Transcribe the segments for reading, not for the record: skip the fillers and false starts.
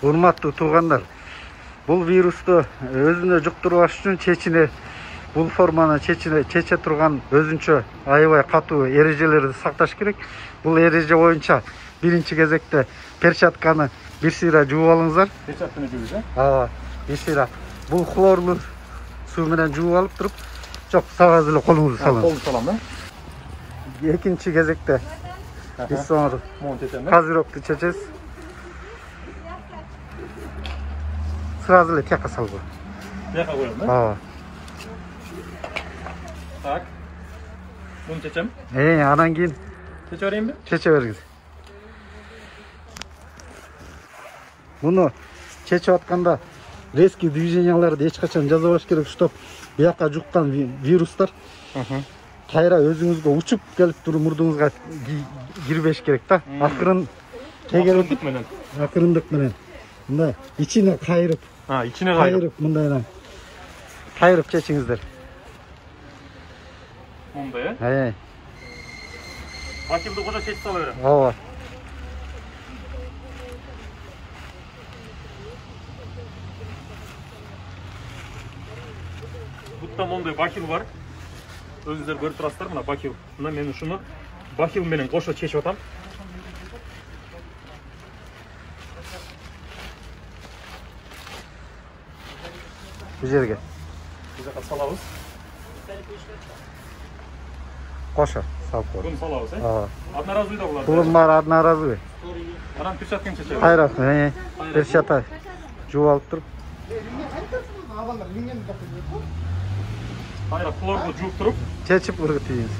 Урматтуу туугандар, бул вирусту өзүнө жуктурбаш үчүн чечине бул форманы чече турган өзүнчө аябай катуу эрежелерди сакташ керек. Бул эреже боюнча биринчи кезекте перчатканы бир сыйра жууп алыңыздар. Перчатканы жууйбуз, Ооба, бир сыйра. Бул хлорлуу суу менен жууп алып туруп, жок, сабаз эле колуңузду салыңыз. Колду салам, Экинчи кезекте биз соңу козырёкту чечесиз. Сразу эле тияка салгыла. Тияка коём, Ооба. Так. Bunu çeçem. Анан кийин Çeçe vereyim mi? чече бергиз. Муну чечип атканда резкий движенияларды эч качан жасабаш керек, чтоб бияка жуккан вирустар кайра өзүңүзгө учуп келип туруп мурдуңузга кирбеш керек да. Акырындык менен. Мындай ичине кайрып. İçine kayırıp. Мындайдан кайрып чечиңиздер. Munda ya. Bakildi koca çeçip salıverem. Ооба. Butta monday bakil var. Özünüzler görüp turasızlar mı? Bakil. Buna men şunu bakil menen koşa çeçip atam. Bu жерге. Bize salabız. Кошо салып кой. Bunu salabız, he? Ооба. Одноразовый да bular. Булун баары одноразовый. Anam перчатканы çeçelim. Кайра, перчата жууп алып туруп. Hayır, klorlu жууп туруп. Чечип ыргытыңыз.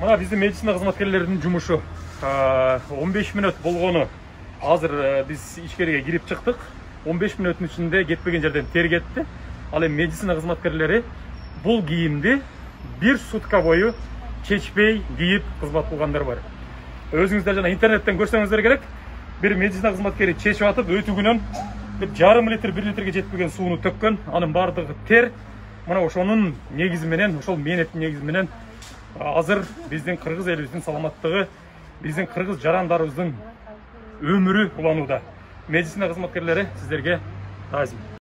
Мына биздин медицина кызматкерлеринин жумушу 15 мүнөт болгону. Азыр биз ичкериге кирип чыктык. 15 мүнөттүн ичинде кетпеген жерден тер кетти. Ал эми медицина кызматкерлери бул кийимди бир сутка бою чечпей кийип кызмат кылгандар бар. Өзүңүздөр жана интернеттен көрсөңүздөр керек. Бир медицина кызматкери чечип атып, өтүгүнөн жарым литр, 1 литрге жетпеген сууну төккөн. Анын бардыгы тер. Мына ошонун негизи менен, ошол мээнеттин негизи менен азыр биздин кыргыз элибиздин саламаттыгы, биздин кыргыз жарандарыбыздын өмүрү уланууда. Медицина кызматкерлери сиздерге таазим.